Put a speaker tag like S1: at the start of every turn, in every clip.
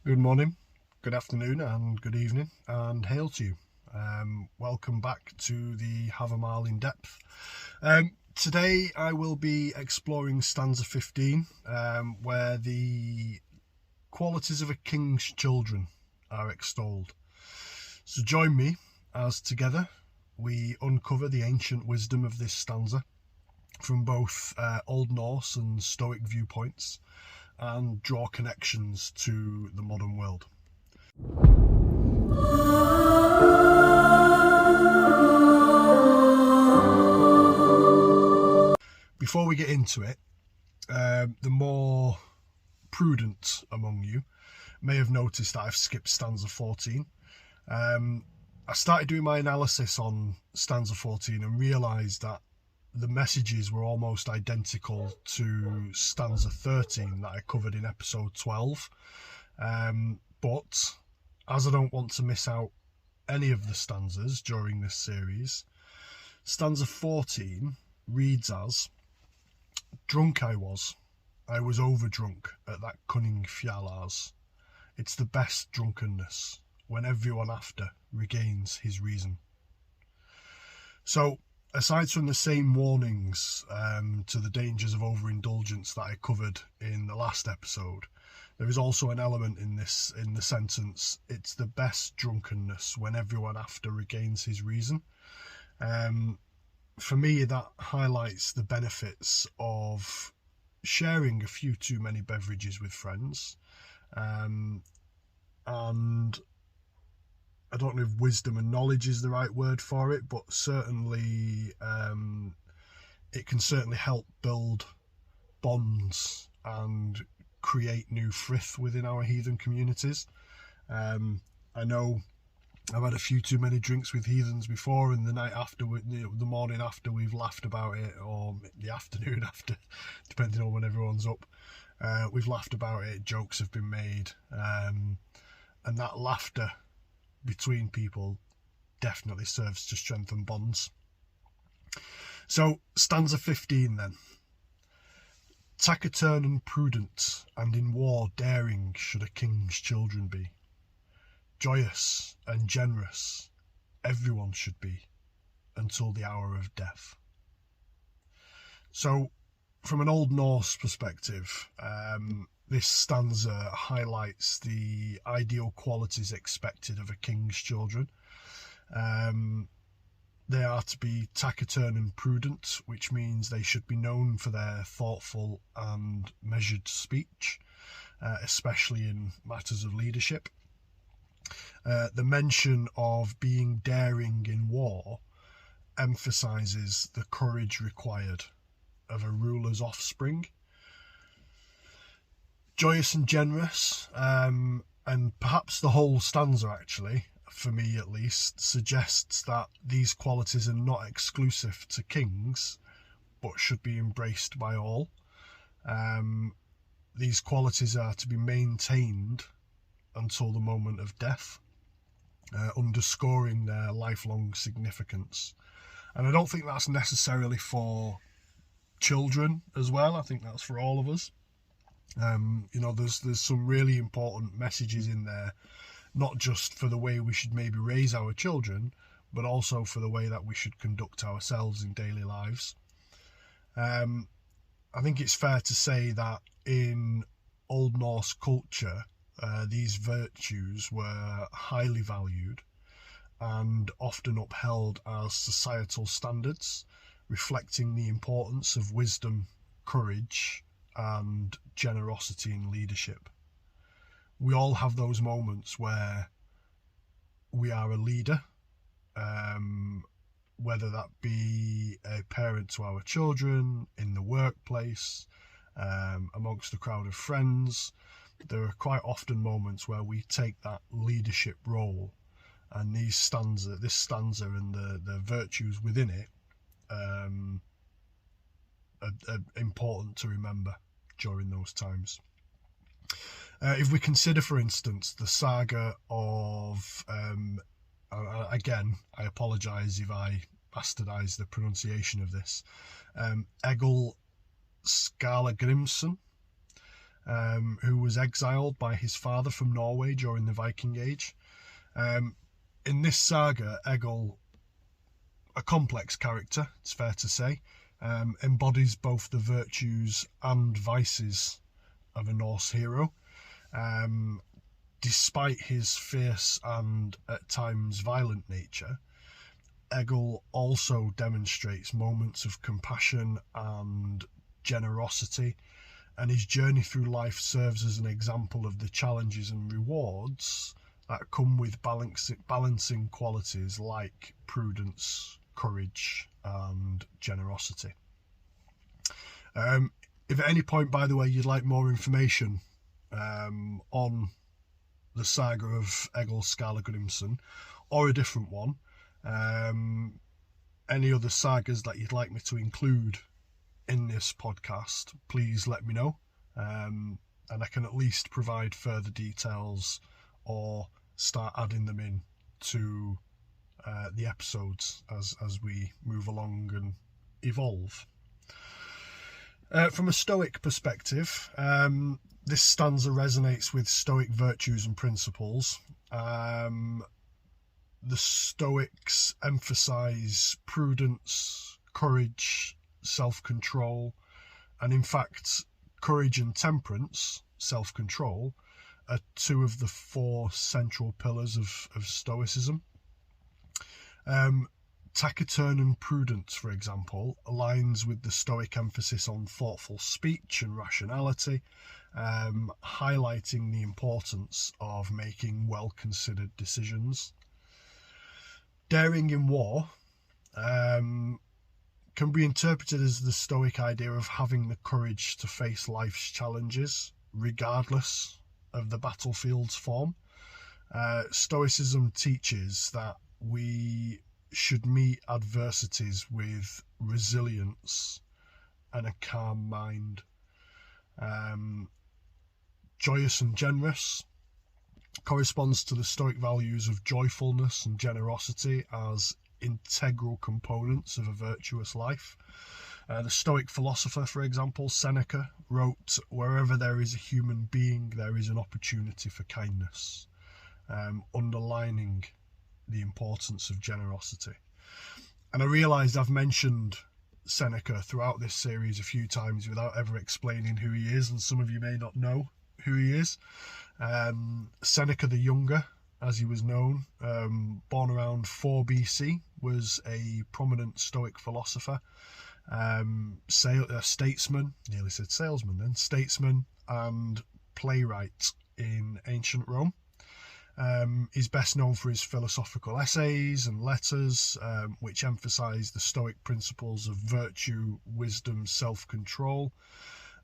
S1: Good morning, good afternoon, and good evening, and hail to you. Welcome back to the Havamal in depth. Today I will be exploring stanza 15, where the qualities of a king's children are extolled. So join me as together we uncover the ancient wisdom of this stanza from both Old Norse and Stoic viewpoints, and draw connections to the modern world. Before we get into it, the more prudent among you may have noticed that I've skipped stanza 14. I started doing my analysis on stanza 14 and realised that the messages were almost identical to stanza 13 that I covered in episode 12. But as I don't want to miss out any of the stanzas during this series, stanza 14 reads as: "Drunk I was overdrunk at that cunning Fjalars. It's the best drunkenness, when everyone after regains his reason." So, aside from the same warnings to the dangers of overindulgence that I covered in the last episode, there is also an element in the sentence, "It's the best drunkenness when everyone after regains his reason." For me, that highlights the benefits of sharing a few too many beverages with friends, and I don't know if wisdom and knowledge is the right word for it, but certainly it can certainly help build bonds and create new frith within our heathen communities. I know I've had a few too many drinks with heathens before, and the night after, the morning after, we've laughed about it, or the afternoon after, depending on when everyone's up. We've laughed about it, jokes have been made, and that laughter between people definitely serves to strengthen bonds. So, stanza 15 then. "Taciturn and prudent, and in war daring should a king's children be. Joyous and generous everyone should be, until the hour of death." So, from an Old Norse perspective, this stanza highlights the ideal qualities expected of a king's children. They are to be taciturn and prudent, which means they should be known for their thoughtful and measured speech, especially in matters of leadership. The mention of being daring in war emphasises the courage required of a ruler's offspring. Joyous and generous, and perhaps the whole stanza actually, for me at least, suggests that these qualities are not exclusive to kings, but should be embraced by all. These qualities are to be maintained until the moment of death, underscoring their lifelong significance. And I don't think that's necessarily for children as well. I think that's for all of us. There's some really important messages in there, not just for the way we should maybe raise our children, but also for the way that we should conduct ourselves in daily lives. I think it's fair to say that in Old Norse culture, these virtues were highly valued and often upheld as societal standards, reflecting the importance of wisdom, courage, and generosity in leadership. We all have those moments where we are a leader, whether that be a parent to our children, in the workplace, amongst a crowd of friends. There are quite often moments where we take that leadership role, and this stanza and the virtues within it are important to remember during those times. If we consider, for instance, the saga of, again, I apologise if I bastardise the pronunciation of this, Egil Skallagrimsson, who was exiled by his father from Norway during the Viking Age. In this saga, Egil, a complex character, it's fair to say, embodies both the virtues and vices of a Norse hero. Despite his fierce and at times violent nature, Egil also demonstrates moments of compassion and generosity, and his journey through life serves as an example of the challenges and rewards that come with balancing qualities like prudence, courage, and generosity. If at any point, by the way, you'd like more information on the saga of Egil Skallagrimsson, or a different one, any other sagas that you'd like me to include in this podcast, please let me know, and I can at least provide further details or start adding them in to the episodes as we move along and evolve. From a Stoic perspective, this stanza resonates with Stoic virtues and principles. The Stoics emphasize prudence, courage, self-control, and in fact, courage and temperance, self-control, are two of the four central pillars of Stoicism. Taciturn prudence, for example, aligns with the Stoic emphasis on thoughtful speech and rationality, highlighting the importance of making well-considered decisions. Daring in war can be interpreted as the Stoic idea of having the courage to face life's challenges, regardless of the battlefield's form. Stoicism teaches that we should meet adversities with resilience and a calm mind. Joyous and generous corresponds to the Stoic values of joyfulness and generosity as integral components of a virtuous life. The Stoic philosopher, for example, Seneca, wrote, "Wherever there is a human being, there is an opportunity for kindness," underlining the importance of generosity. And I realised I've mentioned Seneca throughout this series a few times without ever explaining who he is, and some of you may not know who he is. Seneca the Younger, as he was known, born around 4 BC, was a prominent Stoic philosopher, statesman, nearly said salesman then, statesman and playwright in ancient Rome. He's best known for his philosophical essays and letters, which emphasize the Stoic principles of virtue, wisdom, self-control,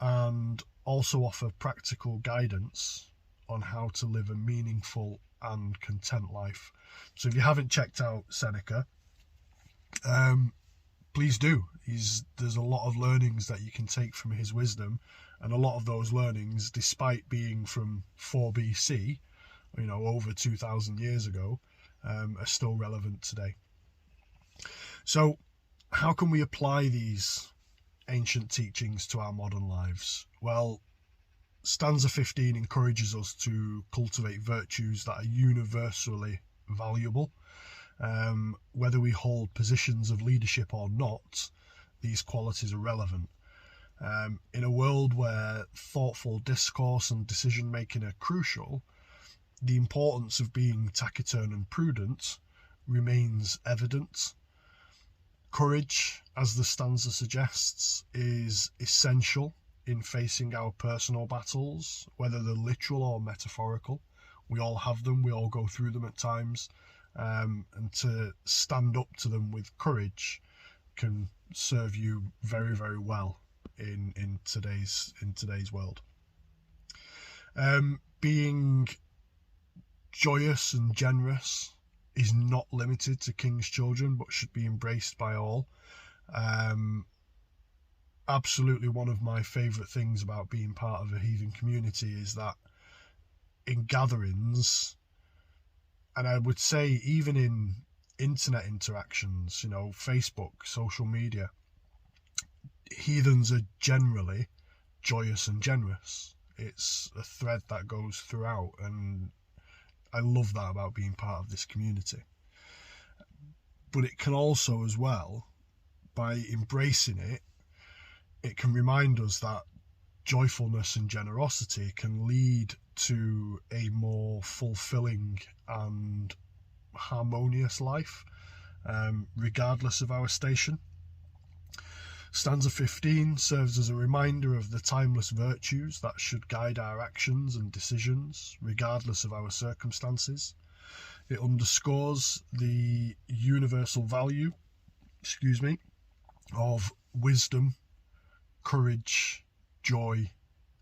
S1: and also offer practical guidance on how to live a meaningful and content life. So if you haven't checked out Seneca, please do. There's a lot of learnings that you can take from his wisdom, and a lot of those learnings, despite being from 4 BC, over 2,000 years ago, are still relevant today. So how can we apply these ancient teachings to our modern lives? Well, stanza 15 encourages us to cultivate virtues that are universally valuable. Whether we hold positions of leadership or not, these qualities are relevant. In a world where thoughtful discourse and decision making are crucial, the importance of being taciturn and prudent remains evident. Courage, as the stanza suggests, is essential in facing our personal battles, whether they're literal or metaphorical. We all have them, we all go through them at times, and to stand up to them with courage can serve you very, very well in today's world. Being joyous and generous is not limited to king's children, but should be embraced by all. Absolutely one of my favourite things about being part of a heathen community is that in gatherings, and I would say even in internet interactions, Facebook, social media, heathens are generally joyous and generous. It's a thread that goes throughout, and I love that about being part of this community. But it can also, as well, by embracing it, it can remind us that joyfulness and generosity can lead to a more fulfilling and harmonious life, regardless of our station. Stanza 15 serves as a reminder of the timeless virtues that should guide our actions and decisions, regardless of our circumstances. It underscores the universal value, of wisdom, courage, joy,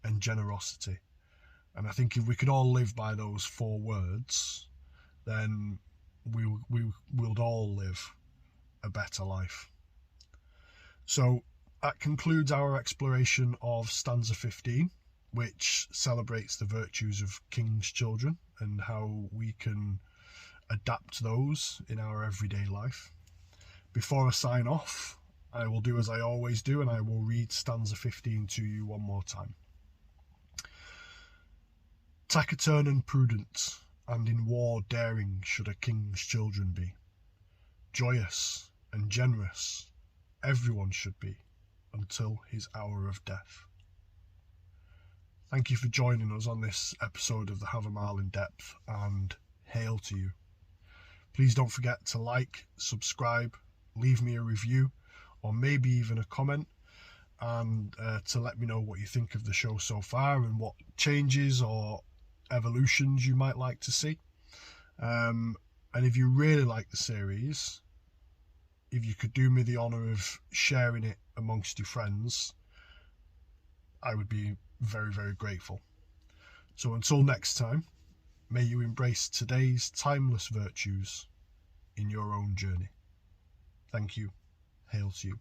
S1: and generosity. And I think if we could all live by those 4 words, then we will all live a better life. So that concludes our exploration of stanza 15, which celebrates the virtues of king's children and how we can adapt those in our everyday life. Before I sign off, I will do as I always do, and I will read stanza 15 to you one more time. Taciturn and prudent, and in war daring should a king's children be. Joyous and generous everyone should be, until his hour of death. Thank you for joining us on this episode of the Havamal in Depth, and hail to you. Please don't forget to like, subscribe, leave me a review, or maybe even a comment, and to let me know what you think of the show so far and what changes or evolutions you might like to see. And if you really like the series, if you could do me the honour of sharing it amongst your friends, I would be very, very grateful. So until next time, may you embrace today's timeless virtues in your own journey. Thank you. Hail to you.